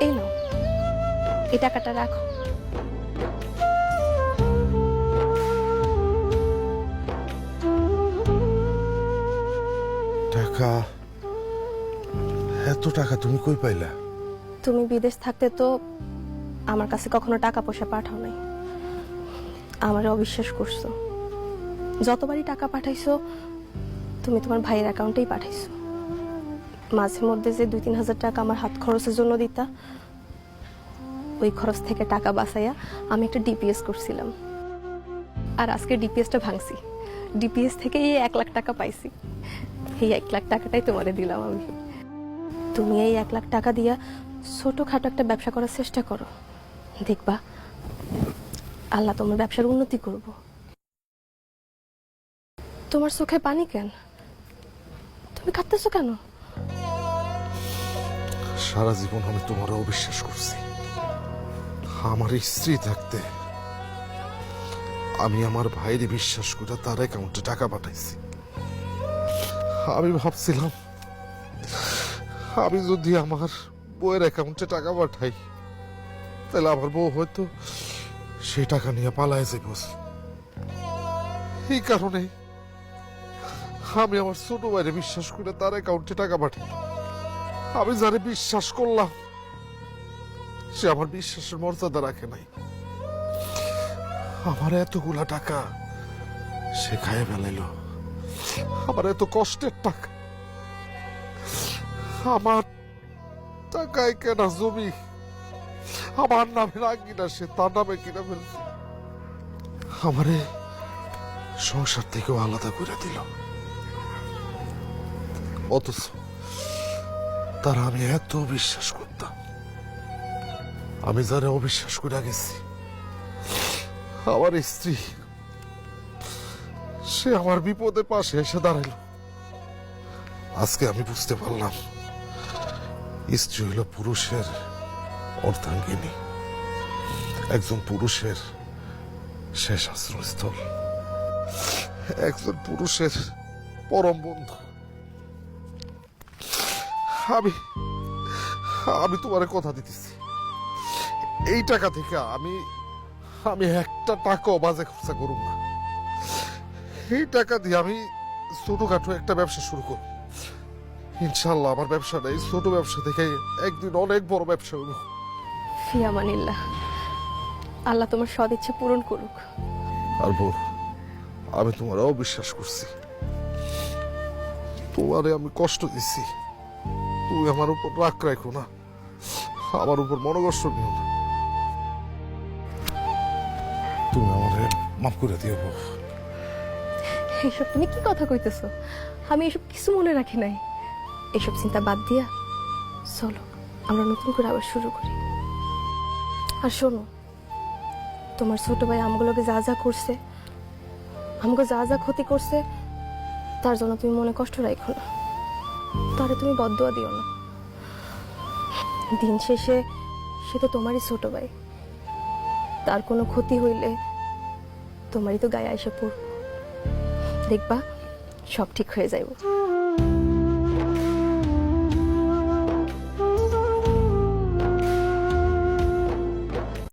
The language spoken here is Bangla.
এই নাও, এই টাকাটা রাখো। টাকা? এত টাকা তুমি কই পাইলা? তুমি বিদেশ থাকতে তো আমার কাছে কখনো টাকা পয়সা পাঠাও নাই, আমারে অবিশ্বাস করছো। যতবারই টাকা পাঠাইছো তুমি তোমার ভাইয়ের অ্যাকাউন্টেই পাঠাইছো। মাঝে মধ্যে যে 2-3 হাজার টাকা আমার হাত খরচের জন্য দিতা, ওই খরচ থেকে টাকা বাঁচাইয়া আমি একটা ডিপিএস করছিলাম। আর আজকে ডিপিএসটা ভাঙছি, ডিপিএস থেকে এই 1 লাখ টাকা পাইছি। এই 1 লাখ টাকাটাই তোমারে দিলাম আমি। তুমি এই 1 লাখ টাকা দিয়া ছোটখাটো একটা ব্যবসা করার চেষ্টা করো, দেখবা আল্লাহ তোমার ব্যবসার উন্নতি করব। তোমার চোখে পানি কেন? তুমি কাঁদতেছো কেন? সারা জীবন আমি তোমার অবিশ্বাস করছি। আমার স্ত্রী থাকতে আমি আমার ভাইরে বিশ্বাস করে তার অ্যাকাউন্টে টাকা পাঠাইছি। আমি ভাবছিলাম আমি যদি আমার বউয়ের অ্যাকাউন্টে টাকা পাঠাই তাহলে আমার বউ হয়তো সেই টাকা নিয়ে পালায় যাইব। এই কারণে আমি আমার ছোট ভাইরে বিশ্বাস করে তার অ্যাকাউন্টে টাকা পাঠাই। আমি যারে বিশ্বাস করলাম সে আমার বিশ্বাসের মর্যাদা রাখে নাই। আমার এতগুলা টাকা সে খাইয়ে ফেলাইল। আমার এত কষ্টের টাকা, আমার টাকায় কেনা জমি আমার নামে না কিনা সে তার নামে কিনা ফেলছে। আমারে সংসার থেকেও আলাদা করে দিল। অথচ তারা আমি এত বিশ্বাস করতাম। আমি যারা অবিশ্বাস করে গেছি, আমার স্ত্রী সে আমার বিপদে পাশে এসে দাঁড়াইল। আজকে আমি বুঝতে পারলাম স্ত্রী হইল পুরুষের অর্ধাঙ্গিনী, একজন পুরুষের শেষ আশ্রয়স্থল, একজন পুরুষের পরম বন্ধু। আমি আমি তোমার কথা দিতেছি, এই টাকা থেকে আমি আমি একটা টাকাও বাজে খরচা করুম না। এই টাকা দিয়ে আমি ছোটখাটো একটা ব্যবসা শুরু করব। ইনশাল্লাহ আমার ব্যবসাটা এই ছোট ব্যবসা থেকে একদিন অনেক বড় ব্যবসা হইব। ফি আমানিল্লাহ, আল্লাহ তোমার সদিচ্ছা পূরণ করুক। আর বউ, আমি তোমার অবিশ্বাস করছি, তোমারে আমি কষ্ট দিচ্ছি। তুমি আমার উপর রাগ রাখো না, আমার উপর মনোকষ্ট নিও না। তুমি আমারে মাফ করে দিও বউ। এসব তুমি কি কথা কইতেছো? আমি এসব কিছু মনে রাখি নাই। এসব চিন্তা বাদ দিয়া চলো আমরা নতুন করে আবার শুরু করি। আর শোনো, তোমার ছোট ভাই আমগুলোকে যা যা করছে, আমগো যা যা ক্ষতি করছে, তার জন্য তুমি মনে কষ্ট রাখো না, তারে তুমি বদদুয়া দিও না। দিন শেষে সে তো তোমারই ছোট ভাই, তার কোনো ক্ষতি হইলে তোমারই তো গায়ে এসে পড়ব। দেখবা সব ঠিক হয়ে যাইব।